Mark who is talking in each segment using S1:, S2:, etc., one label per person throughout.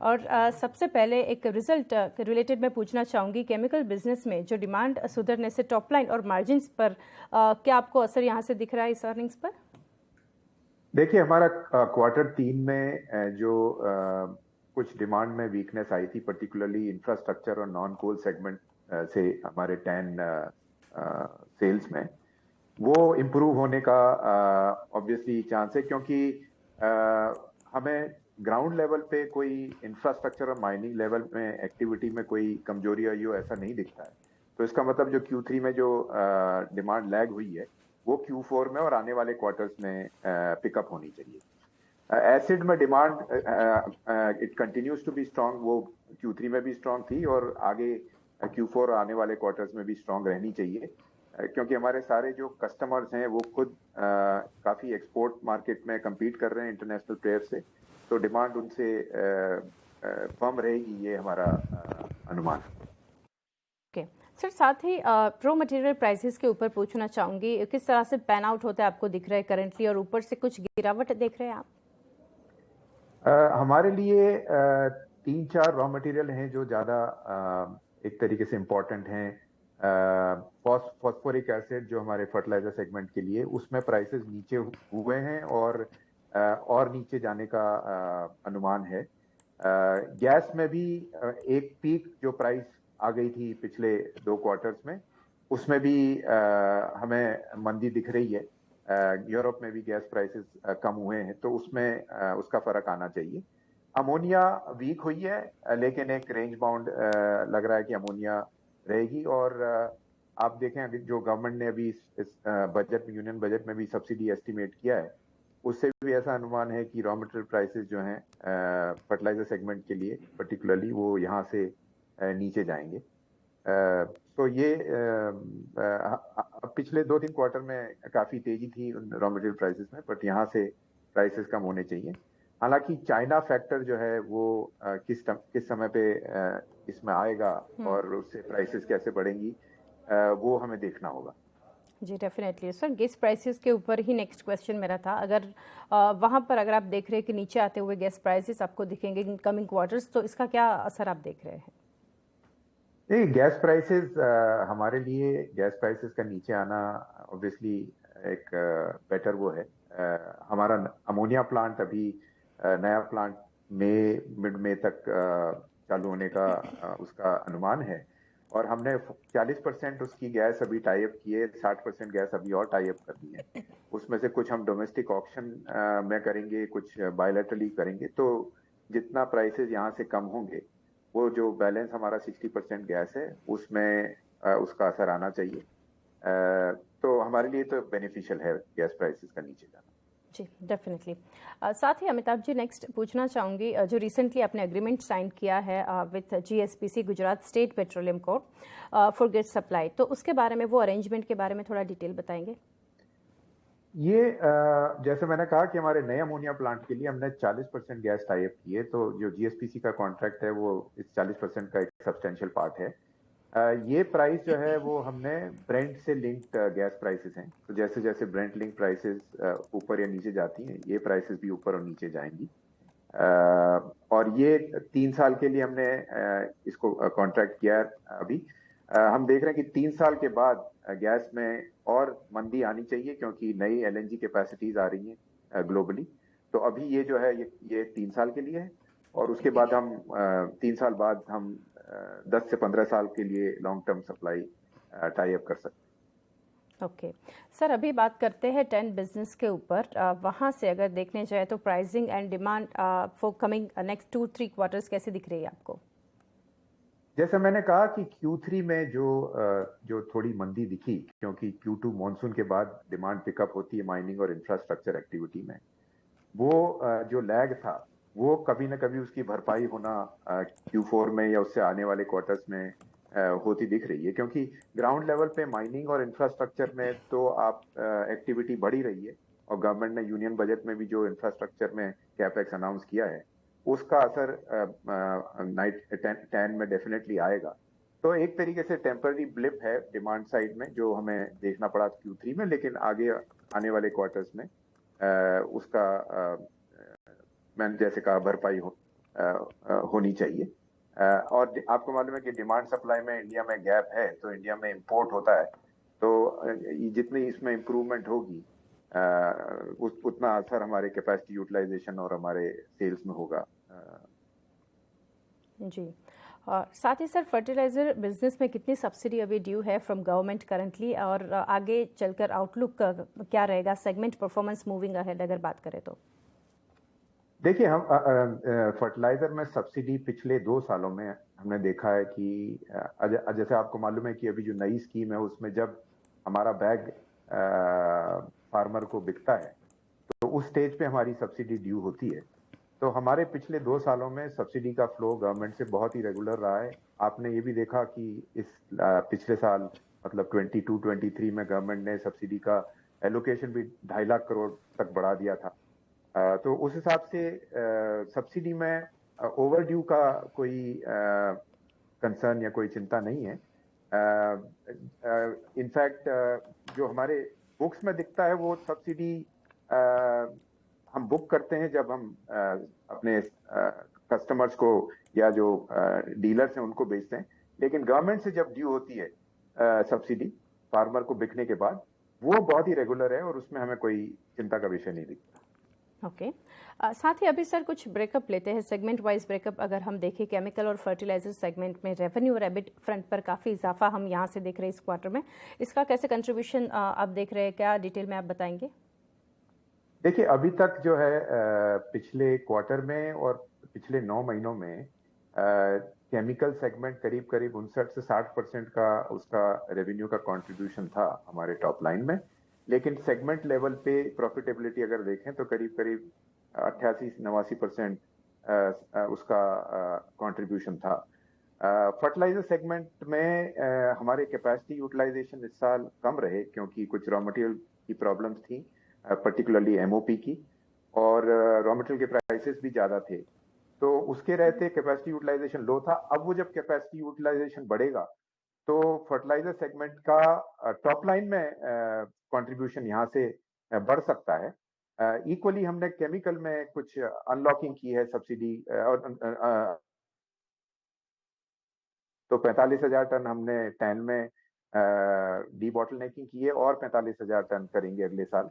S1: और सबसे पहले एक रिजल्ट रिलेटेड मैं पूछना चाहूँगी, केमिकल बिजनेस में जो डिमांड सुधरने से टॉप लाइन और मार्जिन्स पर क्या आपको असर यहाँ से दिख रहा है इस अर्निंग्स पर?
S2: देखिए, हमारा क्वार्टर 3 में जो कुछ डिमांड में वीकनेस आई थी, पर्टिकुलरली इंफ्रास्ट्रक्चर और नॉन कोल सेगमेंट से हमारे 10 सेल्स में वो इम्प्रूव होने का ऑब्वियसली चांस है, क्योंकि हमें ग्राउंड लेवल पे कोई इंफ्रास्ट्रक्चर और माइनिंग लेवल में एक्टिविटी में कोई कमजोरी आई हो ऐसा नहीं दिखता है। तो इसका मतलब जो Q3 में जो डिमांड लैग हुई है वो Q4 में और आने वाले क्वार्टर्स में पिकअप होनी चाहिए। एसिड में demand it continues to be strong, वो Q3 में भी स्ट्रांग थी और आगे Q4 और आने वाले क्वार्टर्स में भी स्ट्रांग रहनी चाहिए, क्योंकि हमारे सारे जो कस्टमर्स हैं वो खुद काफी एक्सपोर्ट मार्केट में कम्पीट कर रहे हैं इंटरनेशनल प्लेयर से, तो डिमांड उनसे फर्म रहेगी, ये हमारा अनुमान है।
S1: ओके सर, साथ ही रॉ मटेरियल प्राइसेस के ऊपर पूछना चाहूँगी, किस तरह से पैन आउट होता है आपको दिख रहा है करंटली, और ऊपर से कुछ गिरावट देख रहे हैं आप?
S2: हमारे लिए 3-4 रॉ मटेरियल हैं जो ज़्यादा एक तरीके से इम्पोर्टेंट हैं। फॉस्फोरिक एसिड जो हमारे फर्टिलाइजर सेगमेंट के लिए, उसमें प्राइसेस नीचे हुए हैं और नीचे जाने का अनुमान है। गैस में भी एक पीक जो प्राइस आ गई थी पिछले 2 क्वार्टर्स में, उसमें भी हमें मंदी दिख रही है। यूरोप में भी गैस प्राइसेस कम हुए हैं, तो उसमें उसका फर्क आना चाहिए। अमोनिया वीक हुई है, लेकिन एक रेंज बाउंड लग रहा है कि अमोनिया रहेगी। और आप देखें अभी जो गवर्नमेंट ने अभी इस बजट में, यूनियन बजट में भी सब्सिडी एस्टिमेट किया है, उससे भी ऐसा अनुमान है कि रॉ मटेरियल प्राइसेस जो हैं फर्टिलाइजर सेगमेंट के लिए पर्टिकुलरली वो यहाँ से नीचे जाएंगे। तो ये पिछले 2-3 क्वार्टर में काफी तेजी थी रॉ मटेरियल प्राइसेस में, बट यहाँ से प्राइसेस कम होने चाहिए। हालांकि चाइना फैक्टर जो है वो किस समय पे इसमें आएगा और उससे प्राइसेस कैसे बढ़ेंगी वो हमें देखना होगा।
S1: जी डेफिनेटली सर, गैस प्राइसेस के ऊपर ही नेक्स्ट क्वेश्चन मेरा था। अगर वहाँ पर अगर आप देख रहे हैं कि नीचे आते हुए गैस प्राइसेस आपको दिखेंगे इन कमिंग क्वार्टर्स, तो इसका क्या असर आप देख रहे हैं?
S2: नहीं, गैस प्राइसेस हमारे लिए गैस प्राइसेस का नीचे आना ऑब्वियसली एक बेटर वो है। हमारा अमोनिया प्लांट अभी नया प्लांट मिड मई तक चालू होने का उसका अनुमान है, और हमने 40% उसकी गैस अभी टाई अप की है, 60% गैस अभी और टाई अप कर दी है। उसमें से कुछ हम डोमेस्टिक ऑक्शन में करेंगे, कुछ बायलैटरली करेंगे। तो जितना प्राइसेस यहाँ से कम होंगे, वो जो बैलेंस हमारा 60% गैस है उसमें उसका असर आना चाहिए। तो हमारे लिए तो बेनिफिशियल है गैस प्राइसेस का नीचे जाना।
S1: जी डेफिनेटली। साथ ही अमिताभ जी, नेक्स्ट पूछना चाहूँगी, जो रिसेंटली आपने एग्रीमेंट साइन किया है with GSPC, Gujarat state petroleum Corp, for gas supply, तो उसके बारे में, वो अरेंजमेंट के बारे में थोड़ा डिटेल बताएंगे?
S2: ये जैसे मैंने कहा कि हमारे नए अमोनिया प्लांट के लिए हमने 40% गैस टाई अप की है, तो जो GSPC का कॉन्ट्रैक्ट है वो इस 40% का एक सब्सटेंशियल पार्ट है। ये प्राइस जो है वो हमने ब्रेंट से लिंक्ड गैस प्राइसेस हैं, तो जैसे जैसे ब्रेंट लिंक प्राइसेस ऊपर या नीचे जाती हैं, ये प्राइसेस भी ऊपर और नीचे जाएंगी। और ये 3 साल के लिए हमने इसको कॉन्ट्रैक्ट किया है अभी। हम देख रहे हैं कि 3 साल के बाद गैस में और मंदी आनी चाहिए, क्योंकि नई LNG कैपेसिटीज आ रही हैं ग्लोबली। तो अभी ये जो है ये 3 साल के लिए है, और उसके बाद हम 3 साल बाद हम 10 से 15 साल के लिए long term supply tie up कर सकते हैं।
S1: ओके सर, अभी बात करते हैं 10 बिजनेस के ऊपर। वहाँ से अगर देखने जाए तो pricing and demand for coming next 2-3 quarters कैसे दिख रही है आपको?
S2: जैसे मैंने कहा कि Q3 में जो थोड़ी मंदी दिखी, क्योंकि Q2 मॉनसून के बाद डिमांड पिकअप होती है माइनिंग और इंफ्रास्ट्रक्चर एक्टिविटी में, वो जो लैग था वो कभी ना कभी उसकी भरपाई होना Q4 में या उससे आने वाले क्वार्टर्स में होती दिख रही है। क्योंकि ग्राउंड लेवल पे माइनिंग और इंफ्रास्ट्रक्चर में तो आप एक्टिविटी बढ़ी रही है, और गवर्नमेंट ने यूनियन बजट में भी जो इंफ्रास्ट्रक्चर में कैपेक्स अनाउंस किया है उसका असर नाइट 10 में डेफिनेटली आएगा। तो एक तरीके से टेम्पररी ब्लिप है डिमांड साइड में जो हमें देखना पड़ा Q3 में, लेकिन आगे आने वाले क्वार्टर्स में उसका मैंने जैसे कहा भरपाई होनी चाहिए। और आपको मालूम है कि डिमांड सप्लाई में इंडिया में गैप है, तो इंडिया में इंपोर्ट होता है, तो जितनी इसमें इम्प्रूवमेंट होगी उतना असर हमारे कैपेसिटी यूटिलाइजेशन और हमारे सेल्स में होगा।
S1: जी, और साथ ही सर फर्टिलाइजर बिजनेस में कितनी सब्सिडी अभी ड्यू है फ्रॉम गवर्नमेंट करंटली, और आगे चलकर आउटलुक क्या रहेगा सेगमेंट परफॉर्मेंस मूविंग अहेड अगर बात करें तो?
S2: देखिए, हम फर्टिलाइजर में सब्सिडी पिछले 2 सालों में हमने देखा है कि जैसे आपको मालूम है कि अभी जो नई स्कीम है उसमें जब हमारा बैग फार्मर को बिकता है तो उस स्टेज पे हमारी सब्सिडी ड्यू होती है। तो हमारे पिछले 2 सालों में सब्सिडी का फ्लो गवर्नमेंट से बहुत ही रेगुलर रहा है। आपने ये भी देखा कि इस पिछले साल मतलब 22-23 में गवर्नमेंट ने सब्सिडी का एलोकेशन भी 2.5 लाख करोड़ तक बढ़ा दिया था। तो उस हिसाब से सब्सिडी में ओवर ड्यू का कोई कंसर्न या कोई चिंता नहीं है। इनफैक्ट जो हमारे बुक्स में दिखता है वो सब्सिडी हम बुक करते हैं जब हम अपने कस्टमर्स को या जो डीलर्स हैं उनको बेचते हैं, लेकिन गवर्नमेंट से जब ड्यू होती है सब्सिडी फार्मर को बिकने के बाद, वो बहुत ही रेगुलर है और उसमें हमें कोई चिंता का विषय नहीं दिखता।
S1: ओके, साथ ही अभी सर कुछ ब्रेकअप लेते हैं, सेगमेंट वाइज ब्रेकअप अगर हम देखें केमिकल और फर्टिलाइजर सेगमेंट में रेवेन्यू और एबिट फ्रंट पर काफ़ी इजाफा हम यहाँ से देख रहे हैं इस क्वार्टर में, इसका कैसे कंट्रीब्यूशन आप देख रहे हैं, क्या डिटेल में आप बताएंगे?
S2: देखिए, अभी तक जो है पिछले क्वार्टर में और पिछले 9 महीनों में केमिकल सेगमेंट करीब करीब 59 से 60% का उसका रेवेन्यू का कंट्रीब्यूशन था हमारे टॉप लाइन में, लेकिन सेगमेंट लेवल पे प्रॉफिटेबिलिटी अगर देखें तो करीब करीब 88-89% उसका कंट्रीब्यूशन था। फर्टिलाइजर सेगमेंट में हमारे कैपेसिटी यूटिलाइजेशन इस साल कम रहे क्योंकि कुछ रॉ मटेरियल की प्रॉब्लम्स थी, पर्टिकुलरली एमओपी की, और रॉ मटेरियल के प्राइसेस भी ज्यादा थे, तो उसके रहते कैपेसिटी यूटिलाइजेशन लो था। अब वो जब कैपेसिटी यूटिलाइजेशन बढ़ेगा तो फर्टिलाइजर सेगमेंट का टॉप लाइन में कंट्रीब्यूशन यहाँ से बढ़ सकता है। इक्वली हमने केमिकल में कुछ अनलॉकिंग की है सब्सिडी, तो 45,000 टन हमने टैन में डी बॉटलनेकिंग की है और 45,000 टन करेंगे अगले साल,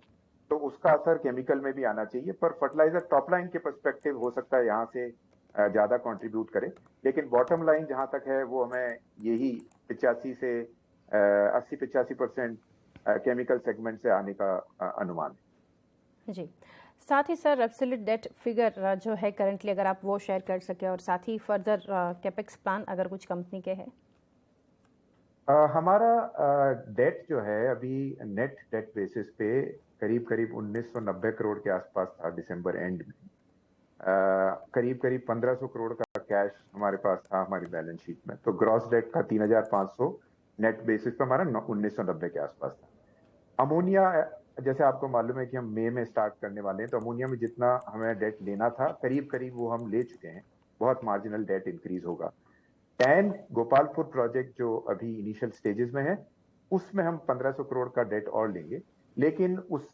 S2: तो उसका असर केमिकल में भी आना चाहिए। पर फर्टिलाइजर टॉप लाइन के पर्सपेक्टिव हो सकता है यहाँ से ज्यादा कंट्रीब्यूट करे, लेकिन बॉटम लाइन जहां तक है वो हमें यही 85 से 80-85% केमिकल सेगमेंट से आने का अनुमान है।
S1: जी, साथ ही सर एब्सोल्यूट डेट फिगर जो है करंटली अगर आप वो शेयर कर सके, और साथ ही फर्दर कैपेक्स प्लान अगर कुछ कंपनी के है।
S2: हमारा डेट जो है अभी नेट डेट बेसिस पे करीब करीब 1990 करोड़ के आसपास था दिसंबर एंड में। करीब करीब 1500 करोड़ का कैश हमारे पास था हमारी बैलेंस शीट में, तो ग्रॉस डेट का 3500 नेट बेसिस पे हमारा 1990 के आसपास था। अमोनिया, जैसे आपको मालूम है कि हम मई में स्टार्ट करने वाले हैं, तो अमोनिया में जितना हमें डेट लेना था करीब करीब वो हम ले चुके हैं, बहुत मार्जिनल डेट इंक्रीज होगा। टैन गोपालपुर प्रोजेक्ट जो अभी इनिशियल स्टेजेस में है उसमें हम 1500 करोड़ का डेट और लेंगे, लेकिन उस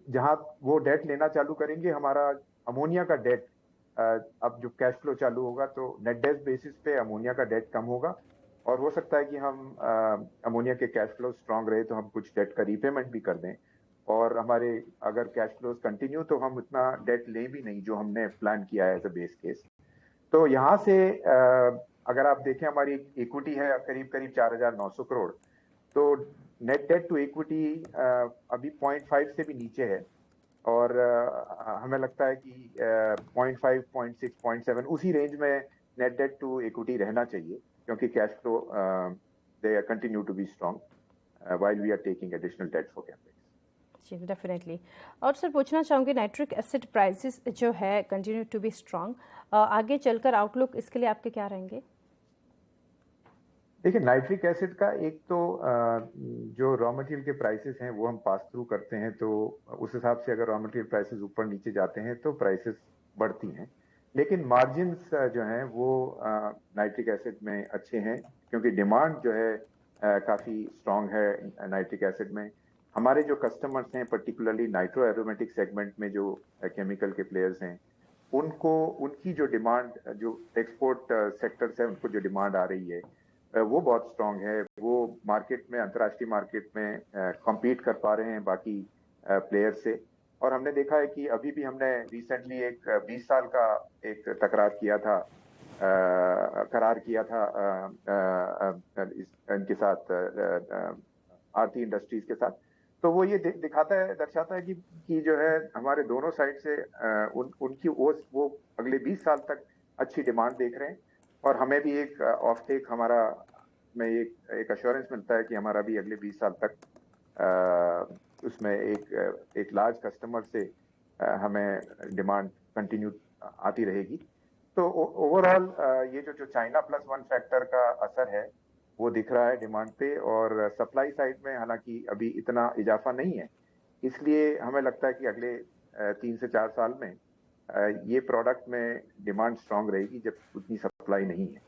S2: जहां वो डेट लेना चालू करेंगे हमारा अमोनिया का डेट अब जो कैश फ्लो चालू होगा तो नेट डेट बेसिस पे अमोनिया का डेट कम होगा, और हो सकता है कि हम अमोनिया के कैश फ्लो स्ट्रांग रहे तो हम कुछ डेट का रीपेमेंट भी कर दें, और हमारे अगर कैश फ्लोज कंटिन्यू तो हम उतना डेट लें भी नहीं जो हमने प्लान किया है एज अ बेस केस। तो यहाँ से अगर आप देखें हमारी इक्विटी है करीब करीब 4,900 करोड़, तो नेट डेट टू इक्विटी अभी 0.5 से भी नीचे है, और हमें लगता है कि 0.5, 0.6, 0.7 उसी रेंज में नेट डेट टू इक्विटी रहना चाहिए, क्योंकि cash flow they continue to be strong while we are taking additional debt for capex.
S1: जी डेफिनेटली। और सर पूछना चाहूँगी नाइट्रिक एसिड प्राइसेस जो है कंटिन्यू टू बी स्ट्रांग, आगे चलकर आउटलुक इसके लिए आपके क्या रहेंगे?
S2: देखिए, नाइट्रिक एसिड का एक तो जो रॉ मटेरियल के प्राइसेस हैं वो हम पास थ्रू करते हैं, तो उस हिसाब से अगर रॉ मटेरियल प्राइसेस ऊपर नीचे जाते हैं तो प्राइसेस बढ़ती हैं, लेकिन मार्जिन्स जो हैं वो नाइट्रिक एसिड में अच्छे हैं क्योंकि डिमांड जो है काफ़ी स्ट्रांग है नाइट्रिक एसिड में। हमारे जो कस्टमर्स हैं पर्टिकुलरली नाइट्रो एरोमेटिक सेगमेंट में जो केमिकल के प्लेयर्स हैं उनको उनकी जो डिमांड, जो एक्सपोर्ट सेक्टर से उनको जो डिमांड आ रही है वो बहुत स्ट्रांग है। वो मार्केट में, अंतर्राष्ट्रीय मार्केट में compete कर पा रहे हैं बाकी प्लेयर से। और हमने देखा है कि अभी भी हमने रिसेंटली एक 20 साल का एक करार किया था इनके साथ, आरती इंडस्ट्रीज के साथ। तो वो ये दिखाता है, दर्शाता है कि जो है हमारे दोनों साइड से उनकी वो अगले 20 साल तक अच्छी डिमांड देख रहे हैं। और हमें भी एक ऑफ टेक हमारा में एक अश्योरेंस मिलता है कि हमारा भी अगले 20 साल तक उसमें एक लार्ज कस्टमर से हमें डिमांड कंटिन्यू आती रहेगी। तो ओवरऑल ये जो चाइना प्लस वन फैक्टर का असर है वो दिख रहा है डिमांड पे। और सप्लाई साइड में हालांकि अभी इतना इजाफा नहीं है, इसलिए हमें लगता है कि अगले 3 से 4 साल में ये प्रोडक्ट में डिमांड स्ट्रांग रहेगी जब उतनी सप्लाई नहीं है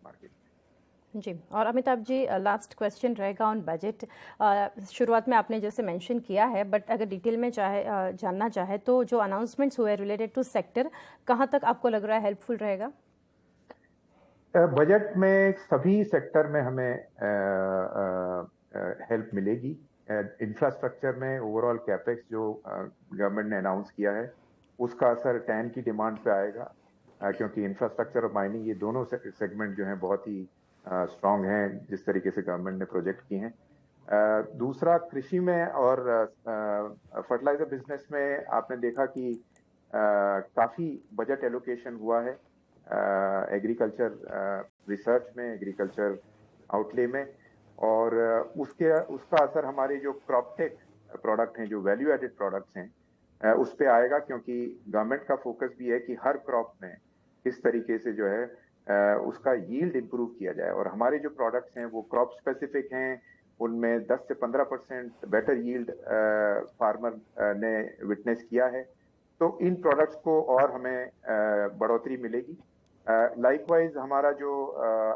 S2: मार्केट में।
S1: जी, और अमिताभ जी, लास्ट क्वेश्चन रहेगा ऑन बजट। शुरुआत में आपने जैसे मेंशन किया है, बट अगर डिटेल में जानना चाहे तो जो अनाउंसमेंट्स हुए रिलेटेड टू सेक्टर, कहाँ तक आपको लग रहा है हेल्पफुल रहेगा?
S2: बजट में सभी सेक्टर में हमें हेल्प मिलेगी। इंफ्रास्ट्रक्चर में ओवरऑल कैपेक्स जो गवर्नमेंट ने अनाउंस किया है उसका असर टैन की डिमांड पे आएगा, क्योंकि इंफ्रास्ट्रक्चर और माइनिंग ये दोनों सेगमेंट जो हैं बहुत ही स्ट्रांग हैं जिस तरीके से गवर्नमेंट ने प्रोजेक्ट किए हैं। दूसरा, कृषि में और फर्टिलाइजर बिजनेस में आपने देखा कि काफी बजट एलोकेशन हुआ है एग्रीकल्चर रिसर्च में, एग्रीकल्चर आउटले में। और उसका असर हमारे जो क्रॉप टेक प्रोडक्ट हैं, जो वैल्यू एडेड प्रोडक्ट्स हैं, उस पे आएगा, क्योंकि गवर्नमेंट का फोकस भी है कि हर क्रॉप में किस तरीके से जो है उसका यील्ड इंप्रूव किया जाए। और हमारे जो प्रोडक्ट्स हैं वो क्रॉप स्पेसिफिक हैं, उनमें 10 से 15% बेटर यील्ड फार्मर ने विटनेस किया है। तो इन प्रोडक्ट्स को और हमें बढ़ोतरी मिलेगी। लाइकवाइज हमारा जो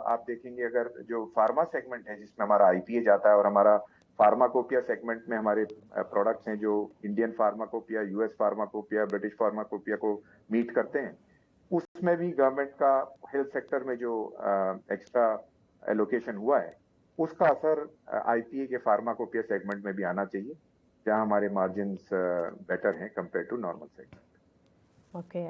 S2: आप देखेंगे, अगर जो फार्मा सेगमेंट है जिसमें हमारा आईपीए जाता है और हमारा फार्माकोपिया सेगमेंट में हमारे प्रोडक्ट्स हैं जो Indian pharmacopoeia, US pharmacopoeia, British pharmacopoeia को मीट करते हैं, उसमें भी गवर्नमेंट का हेल्थ सेक्टर में जो एक्स्ट्रा एलोकेशन हुआ है उसका असर आईपीए के फार्माकोपिया सेगमेंट में भी आना चाहिए, जहां हमारे मार्जिन्स बेटर हैं compare to normal segment.
S1: Okay.